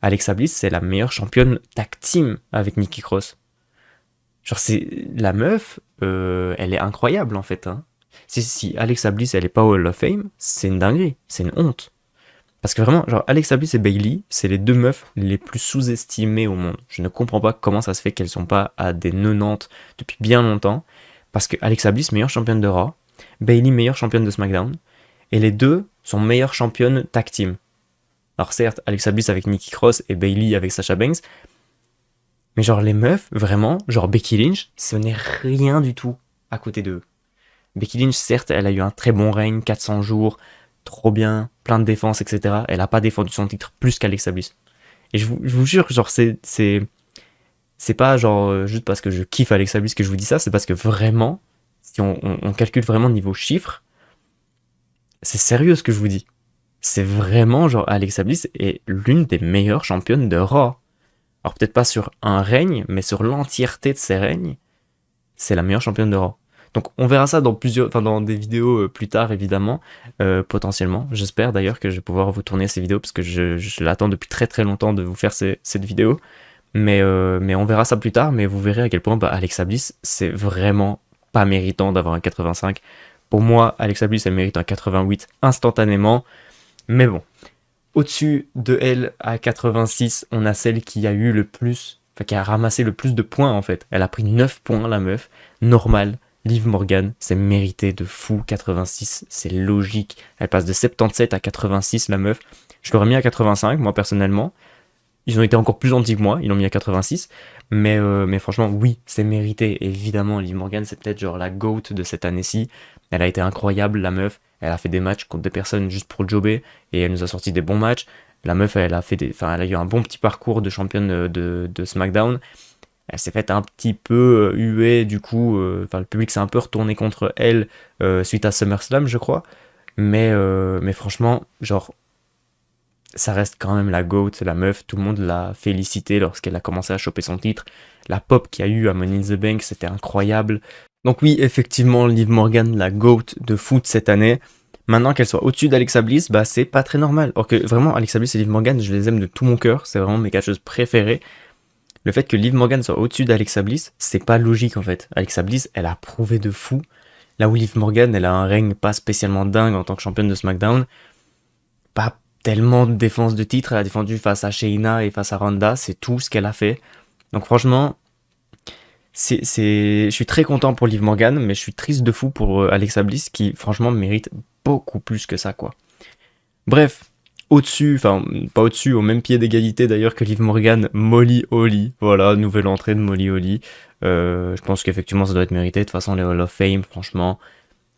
Alexa Bliss, c'est la meilleure championne tag team avec Nikki Cross. Genre, c'est la meuf, elle est incroyable en fait. Hein. Si Alexa Bliss, elle est pas au Hall of Fame, c'est une dinguerie, c'est une honte. Parce que vraiment, genre, Alexa Bliss et Bayley, c'est les deux meufs les plus sous-estimées au monde. Je ne comprends pas comment ça se fait qu'elles sont pas à des 90 depuis bien longtemps. Parce que Alexa Bliss, meilleure championne de Raw, Bayley, meilleure championne de SmackDown, et les deux sont meilleures championnes tag team. Alors certes, Alexa Bliss avec Nikki Cross et Bayley avec Sasha Banks, mais genre les meufs, vraiment, genre Becky Lynch, ce n'est rien du tout à côté d'eux. Becky Lynch, certes, elle a eu un très bon règne, 400 jours, trop bien, plein de défenses, etc. Elle a pas défendu son titre plus qu'Alexa Bliss. Et je vous jure, genre, c'est pas genre juste parce que je kiffe Alexa Bliss que je vous dis ça, c'est parce que vraiment, si on calcule vraiment niveau chiffres, c'est sérieux ce que je vous dis. C'est vraiment genre Alexa Bliss est l'une des meilleures championnes de Raw. Alors peut-être pas sur un règne, mais sur l'entièreté de ses règnes, c'est la meilleure championne de Raw. Donc on verra ça dans dans des vidéos plus tard évidemment, potentiellement. J'espère d'ailleurs que je vais pouvoir vous tourner ces vidéos parce que je l'attends depuis très très longtemps de vous faire cette vidéo. Mais on verra ça plus tard, mais vous verrez à quel point Alexa Bliss, c'est vraiment pas méritant d'avoir un 85. Pour moi, Alexa Bliss, elle mérite un 88 instantanément. Mais bon, au-dessus de elle, à 86, on a celle qui a eu le plus, enfin qui a ramassé le plus de points en fait. Elle a pris 9 points, la meuf, normal. Liv Morgan, c'est mérité de fou, 86, c'est logique. Elle passe de 77 à 86, la meuf. Je l'aurais mis à 85, moi personnellement. Ils ont été encore plus gentils que moi, ils l'ont mis à 86. Mais franchement, oui, c'est mérité. Évidemment, Liv Morgan, c'est peut-être genre la GOAT de cette année-ci. Elle a été incroyable, la meuf. Elle a fait des matchs contre des personnes juste pour jobber. Et elle nous a sorti des bons matchs. La meuf, elle a eu un bon petit parcours de championne de SmackDown. Elle s'est faite un petit peu huée, du coup. Le public s'est un peu retourné contre elle suite à SummerSlam, je crois. Mais franchement, genre, ça reste quand même la GOAT, la meuf, tout le monde l'a félicité lorsqu'elle a commencé à choper son titre. La pop qu'il y a eu à Money in the Bank, c'était incroyable. Donc oui, effectivement, Liv Morgan, la GOAT de foot cette année. Maintenant qu'elle soit au-dessus d'Alexa Bliss, c'est pas très normal. Or que vraiment, Alexa Bliss et Liv Morgan, je les aime de tout mon cœur, c'est vraiment mes catcheuses préférées. Le fait que Liv Morgan soit au-dessus d'Alexa Bliss, c'est pas logique en fait. Alexa Bliss, elle a prouvé de fou. Là où Liv Morgan, elle a un règne pas spécialement dingue en tant que championne de SmackDown. Pas tellement de défense de titre, elle a défendu face à Shayna et face à Ronda, c'est tout ce qu'elle a fait. Donc franchement, je suis très content pour Liv Morgan, mais je suis triste de fou pour Alexa Bliss qui franchement mérite beaucoup plus que ça quoi. Bref, au-dessus, enfin pas au-dessus, au même pied d'égalité d'ailleurs que Liv Morgan, Molly Holly, voilà, nouvelle entrée de Molly Holly. Je pense qu'effectivement ça doit être mérité, de toute façon les Hall of Fame, franchement,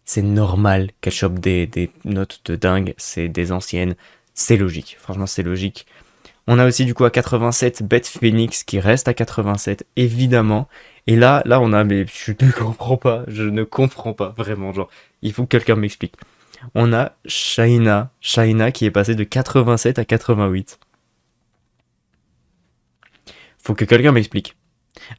c'est normal qu'elle chope des notes de dingue, c'est des anciennes. C'est logique, franchement c'est logique. On a aussi du coup à 87 Beth Phoenix qui reste à 87 évidemment. Et là on a, mais je ne comprends pas vraiment, genre il faut que quelqu'un m'explique. On a Shayna qui est passée de 87 à 88. Faut que quelqu'un m'explique.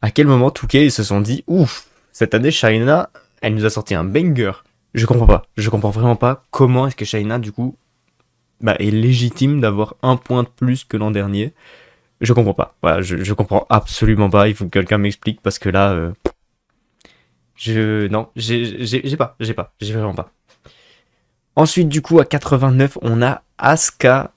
À quel moment 2K ils se sont dit ouf, cette année Shayna, elle nous a sorti un banger. Je comprends pas, je comprends vraiment pas comment est-ce que Shayna du coup est légitime d'avoir un point de plus que l'an dernier. Je comprends pas. Voilà, je comprends absolument pas. Il faut que quelqu'un m'explique parce que là, j'ai vraiment pas. Ensuite, du coup, à 89, on a Asuka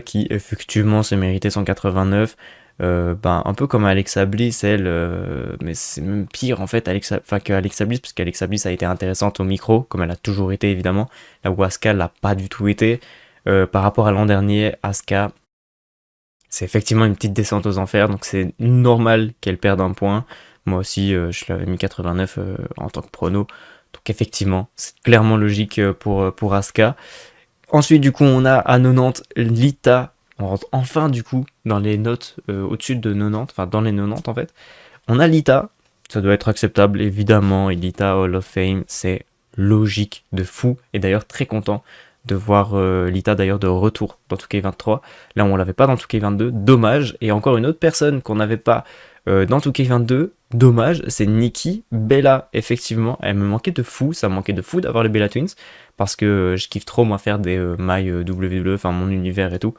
qui effectivement s'est mérité son 89. Un peu comme Alexa Bliss, elle, mais c'est même pire en fait que Alexa Bliss, parce qu'Alexa Bliss a été intéressante au micro, comme elle a toujours été évidemment, là où Asuka l'a pas du tout été. Par rapport à l'an dernier, Asuka, c'est effectivement une petite descente aux enfers, donc c'est normal qu'elle perde un point. Moi aussi, je l'avais mis 89 en tant que prono. Donc effectivement, c'est clairement logique pour Asuka. Ensuite, du coup, on a à 90 Lita. On rentre enfin, du coup, dans les notes au-dessus de 90, enfin dans les 90 en fait. On a Lita, ça doit être acceptable, évidemment. Et Lita Hall of Fame, c'est logique de fou. Et d'ailleurs, très content de voir Lita d'ailleurs de retour dans 2K23. Là, on l'avait pas dans 2K22, dommage. Et encore une autre personne qu'on n'avait pas dans 2K22, dommage, c'est Nikki Bella. Effectivement, elle me manquait de fou, ça me manquait de fou d'avoir les Bella Twins, parce que je kiffe trop, moi, faire des mailles WWE, enfin mon univers et tout.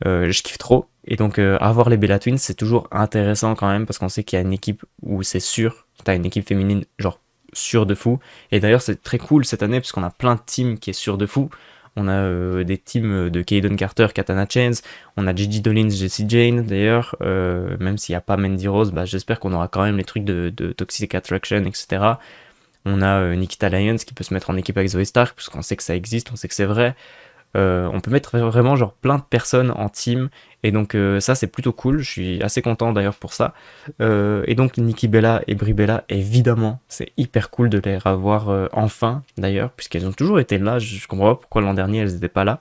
Je kiffe trop. Et donc, avoir les Bella Twins, c'est toujours intéressant quand même, parce qu'on sait qu'il y a une équipe où c'est sûr, t'as une équipe féminine, genre, sûre de fou. Et d'ailleurs, c'est très cool cette année, parce qu'on a plein de teams qui est sûr de fou. On a des teams de Kaden Carter, Katana Chains, on a Gigi Dolins, Jessie Jane d'ailleurs, même s'il n'y a pas Mandy Rose, bah, j'espère qu'on aura quand même les trucs de Toxic Attraction, etc. On a Nikita Lyons qui peut se mettre en équipe avec Zoe Stark, puisqu'on sait que ça existe, on sait que c'est vrai. On peut mettre vraiment genre plein de personnes en team, et donc ça c'est plutôt cool, je suis assez content d'ailleurs pour ça. Et donc Nikki Bella et Brie Bella, évidemment c'est hyper cool de les revoir enfin d'ailleurs, puisqu'elles ont toujours été là, je comprends pas pourquoi l'an dernier elles n'étaient pas là.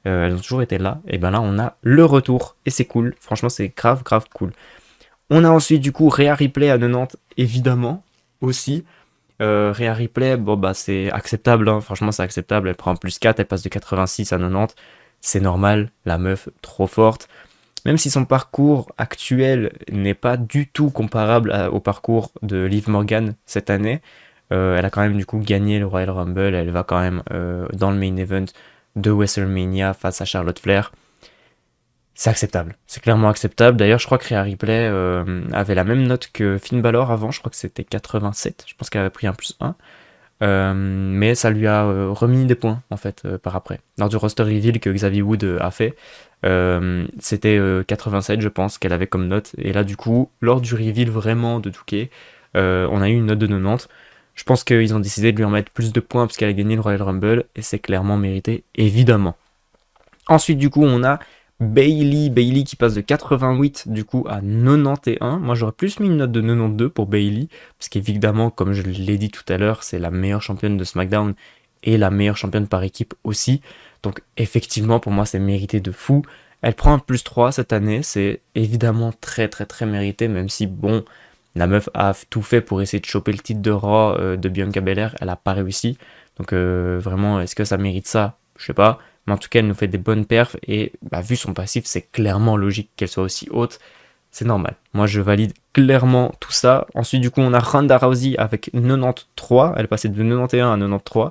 Elles ont toujours été là, et ben là on a le retour, et c'est cool, franchement c'est grave grave cool. On a ensuite du coup Rhea Ripley à 90, évidemment aussi. Rhea Ripley, bon bah c'est acceptable, hein. Franchement c'est acceptable, elle prend un plus 4, elle passe de 86 à 90, c'est normal, la meuf trop forte. Même si son parcours actuel n'est pas du tout comparable au parcours de Liv Morgan cette année, elle a quand même du coup gagné le Royal Rumble, elle va quand même dans le main event de WrestleMania face à Charlotte Flair. C'est acceptable, c'est clairement acceptable. D'ailleurs, je crois que Rhea Ripley avait la même note que Finn Balor avant, je crois que c'était 87, je pense qu'elle avait pris un plus 1. Mais ça lui a remis des points en fait par après. Lors du roster reveal que Xavier Wood a fait, c'était 87 je pense qu'elle avait comme note. Et là du coup, lors du reveal vraiment de Touquet, on a eu une note de 90. Je pense qu'ils ont décidé de lui en mettre plus de points parce qu'elle a gagné le Royal Rumble et c'est clairement mérité, évidemment. Ensuite, du coup, on a Bayley qui passe de 88 du coup à 91. Moi, j'aurais plus mis une note de 92 pour Bayley, parce qu'évidemment, comme je l'ai dit tout à l'heure, c'est la meilleure championne de SmackDown et la meilleure championne par équipe aussi. Donc, effectivement, pour moi, c'est mérité de fou. Elle prend un plus 3 cette année, c'est évidemment très très très mérité, même si, bon, la meuf a tout fait pour essayer de choper le titre de Raw de Bianca Belair, elle a pas réussi. Donc, vraiment, est-ce que ça mérite ça? Je sais pas. Mais en tout cas, elle nous fait des bonnes perfs et bah, vu son passif, c'est clairement logique qu'elle soit aussi haute. C'est normal. Moi, je valide clairement tout ça. Ensuite, du coup, on a Ronda Rousey avec 93. Elle est passée de 91 à 93.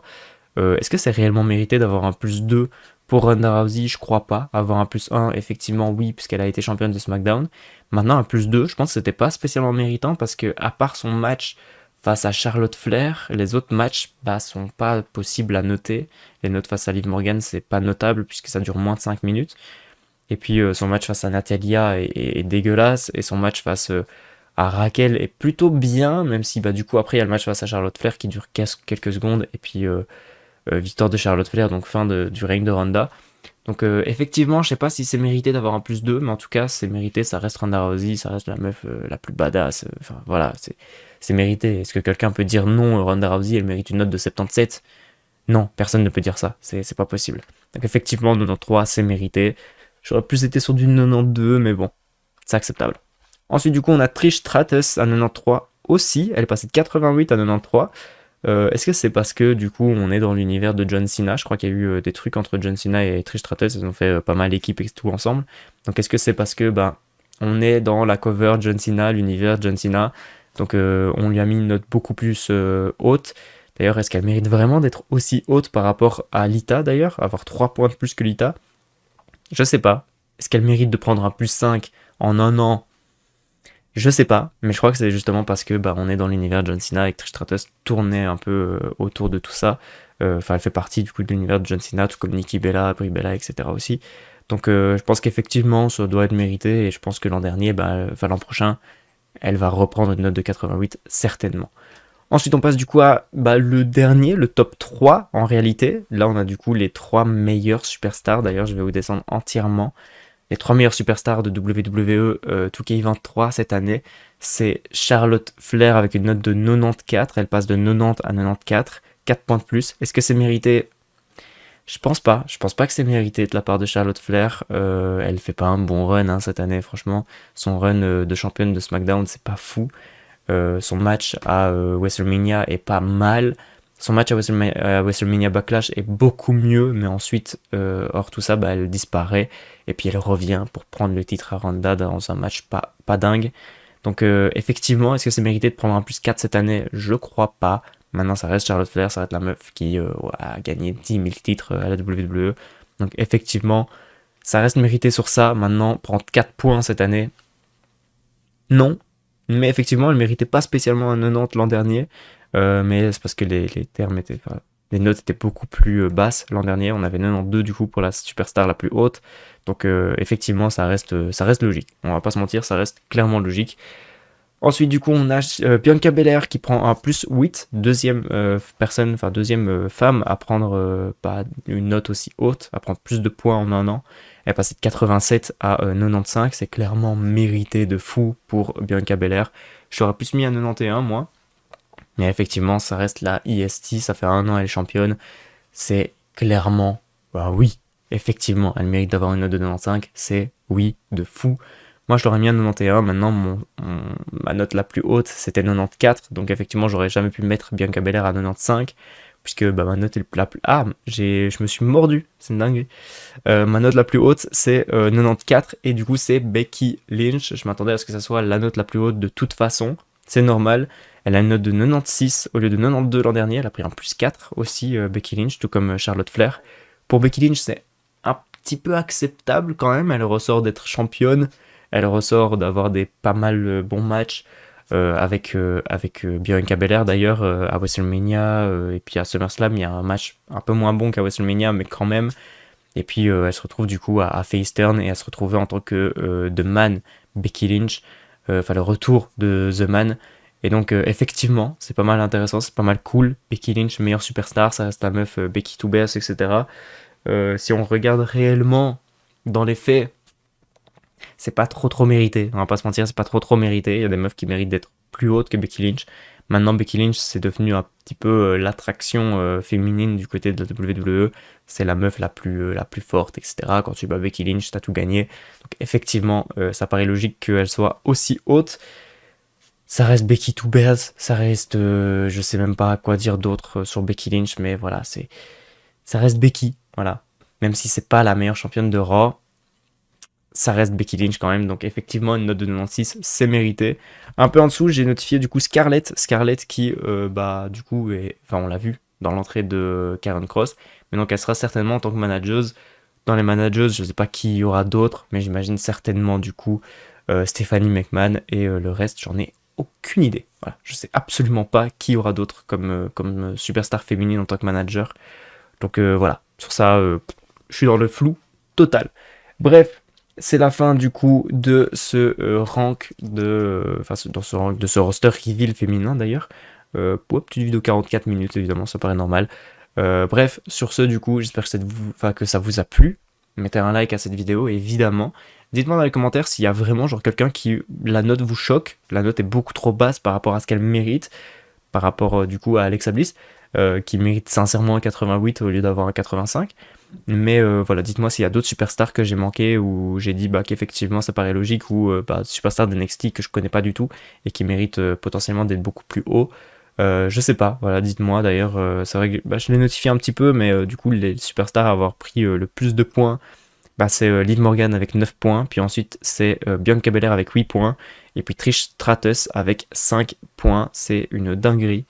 Est-ce que c'est réellement mérité d'avoir un plus 2 pour Ronda Rousey? Je crois pas. Avoir un plus 1, effectivement, oui, puisqu'elle a été championne de SmackDown. Maintenant, un plus 2, je pense que c'était pas spécialement méritant parce que, à part son match face à Charlotte Flair, les autres matchs bah, sont pas possibles à noter. Les notes face à Liv Morgan, c'est pas notable puisque ça dure moins de 5 minutes. Et puis son match face à Natalia est dégueulasse. Et son match face à Raquel est plutôt bien, même si bah, du coup après il y a le match face à Charlotte Flair qui dure quelques secondes. Et puis victoire de Charlotte Flair, donc fin du règne de Ronda. Donc effectivement, je sais pas si c'est mérité d'avoir un plus 2, mais en tout cas c'est mérité, ça reste Ronda Rousey, ça reste la meuf la plus badass. Enfin voilà, c'est mérité. Est-ce que quelqu'un peut dire non, Ronda Rousey elle mérite une note de 77? Non, personne ne peut dire ça, c'est pas possible. Donc effectivement, 93 c'est mérité. J'aurais plus été sur du 92, mais bon, c'est acceptable. Ensuite, du coup, on a Trish Stratus à 93 aussi. Elle est passée de 88 à 93. Est-ce que c'est parce que du coup on est dans l'univers de John Cena? Je crois qu'il y a eu des trucs entre John Cena et Trish Stratus, ils ont fait pas mal d'équipes et tout ensemble. Donc est-ce que c'est parce que bah, on est dans la cover John Cena, l'univers John Cena, donc on lui a mis une note beaucoup plus haute. D'ailleurs, est-ce qu'elle mérite vraiment d'être aussi haute par rapport à Lita d'ailleurs? Avoir 3 points de plus que Lita? Je sais pas. Est-ce qu'elle mérite de prendre un plus 5 en un an? Je sais pas, mais je crois que c'est justement parce que bah, on est dans l'univers de John Cena et que Trish Stratus tournait un peu autour de tout ça. Enfin, elle fait partie du coup de l'univers de John Cena, tout comme Nikki Bella, Brie Bella, etc. aussi. Donc je pense qu'effectivement, ça doit être mérité et je pense que l'an dernier, bah, enfin l'an prochain, elle va reprendre une note de 88, certainement. Ensuite, on passe du coup à bah, le dernier, le top 3 en réalité. Là, on a du coup les 3 meilleurs superstars. D'ailleurs, je vais vous descendre entièrement. Les 3 meilleurs superstars de WWE 2K23 cette année, c'est Charlotte Flair avec une note de 94. Elle passe de 90 à 94, 4 points de plus. Est-ce que c'est mérité? Je pense pas. Je pense pas que c'est mérité de la part de Charlotte Flair. Elle fait pas un bon run hein, cette année, franchement. Son run de championne de SmackDown, c'est pas fou. Son match à WrestleMania est pas mal. Son match à WrestleMania Backlash est beaucoup mieux, mais ensuite, hors tout ça, elle disparaît. Et puis elle revient pour prendre le titre à Ronda dans un match pas dingue. Donc effectivement, est-ce que c'est mérité de prendre un plus 4 cette année? Je crois pas. Maintenant, ça reste Charlotte Flair, ça reste la meuf qui a gagné 10 000 titres à la WWE. Donc effectivement, ça reste mérité sur ça. Maintenant, prendre 4 points cette année, non. Mais effectivement, elle méritait pas spécialement un 90 l'an dernier. Mais c'est parce que les termes étaient... les notes étaient beaucoup plus basses l'an dernier. On avait 92 du coup pour la superstar la plus haute. Donc effectivement, ça reste logique. On va pas se mentir, ça reste clairement logique. Ensuite, du coup, on a Bianca Belair qui prend un plus 8, deuxième deuxième femme à prendre pas une note aussi haute, à prendre plus de points en un an. Elle est passée de 87 à 95, c'est clairement mérité de fou pour Bianca Belair. J'aurais plus mis à 91, moi. Mais effectivement, ça reste la IST, ça fait un an, elle est championne. C'est clairement, oui, effectivement, elle mérite d'avoir une note de 95, c'est oui, de fou. Moi, je l'aurais mis à 91. Maintenant, ma note la plus haute, c'était 94. Donc, effectivement, j'aurais jamais pu mettre Bianca Belair à 95. Puisque ma note est la plus... Ah, je me suis mordu. C'est une dinguerie. Ma note la plus haute, c'est 94. Et du coup, c'est Becky Lynch. Je m'attendais à ce que ça soit la note la plus haute de toute façon. C'est normal. Elle a une note de 96 au lieu de 92 l'an dernier. Elle a pris un plus 4 aussi, Becky Lynch, tout comme Charlotte Flair. Pour Becky Lynch, c'est un petit peu acceptable quand même. Elle ressort d'être championne. Elle ressort d'avoir des pas mal bons matchs avec Bianca Belair d'ailleurs à WrestleMania et puis à SummerSlam. Il y a un match un peu moins bon qu'à WrestleMania, mais quand même. Et puis elle se retrouve du coup à face turn et à se retrouver en tant que The Man Becky Lynch. Le retour de The Man. Et donc effectivement, c'est pas mal intéressant, c'est pas mal cool. Becky Lynch, meilleure superstar, ça reste la meuf Becky Two Bears, etc. Si on regarde réellement dans les faits, c'est pas trop mérité. On va pas se mentir, c'est pas trop mérité. Il y a des meufs qui méritent d'être plus hautes que Becky Lynch. Maintenant, Becky Lynch, c'est devenu un petit peu l'attraction féminine du côté de la WWE. C'est la meuf la plus forte, etc. Quand tu bats Becky Lynch, t'as tout gagné. Donc effectivement, ça paraît logique qu'elle soit aussi haute. Ça reste Becky Two Bears, ça reste... je sais même pas quoi dire d'autre sur Becky Lynch, mais voilà, ça reste Becky, voilà. Même si c'est pas la meilleure championne de Raw, ça reste Becky Lynch quand même, donc effectivement une note de 96, c'est mérité. Un peu en dessous, j'ai notifié du coup Scarlett qui du coup on l'a vu dans l'entrée de Karen Cross, mais donc elle sera certainement en tant que manageuse. Dans les managers, je sais pas qui y aura d'autres, mais j'imagine certainement du coup Stephanie McMahon, et le reste j'en ai aucune idée. Voilà, je sais absolument pas qui y aura d'autres comme superstar féminine en tant que manager. Donc voilà, sur ça, je suis dans le flou total. Bref, c'est la fin du coup de ce rank de ce roster reveal féminin d'ailleurs. Petite vidéo 44 minutes évidemment, ça paraît normal. Bref, sur ce du coup, j'espère que ça vous a plu. Mettez un like à cette vidéo évidemment. Dites-moi dans les commentaires s'il y a vraiment quelqu'un qui la note vous choque. La note est beaucoup trop basse par rapport à ce qu'elle mérite, par rapport du coup à Alexa Bliss, qui mérite sincèrement un 88 au lieu d'avoir un 85. Mais voilà, dites-moi s'il y a d'autres superstars que j'ai manqué, ou j'ai dit qu'effectivement ça paraît logique, ou superstars de NXT que je connais pas du tout et qui méritent potentiellement d'être beaucoup plus haut. Je sais pas, voilà, dites-moi. D'ailleurs, c'est vrai que je l'ai notifié un petit peu, mais du coup les superstars à avoir pris le plus de points, c'est Liv Morgan avec 9 points, puis ensuite c'est Bianca Belair avec 8 points, et puis Trish Stratus avec 5 points, c'est une dinguerie.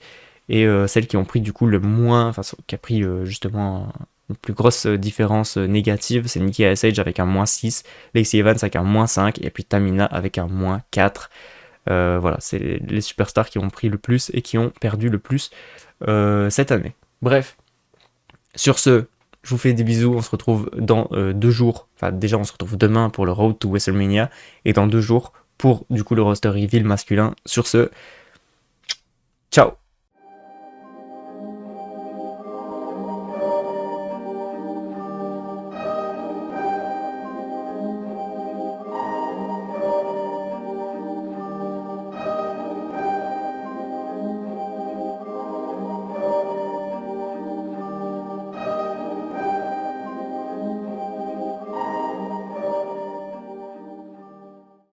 Et celles qui ont pris du coup le moins, qui a pris justement une plus grosse différence négative, c'est Nikki ASH avec un moins 6, Lacey Evans avec un moins 5, et puis Tamina avec un moins 4. Voilà, c'est les superstars qui ont pris le plus et qui ont perdu le plus cette année. Bref, sur ce, je vous fais des bisous, on se retrouve dans 2 jours, déjà on se retrouve demain pour le Road to WrestleMania, et dans 2 jours pour du coup le roster reveal masculin. Sur ce, ciao.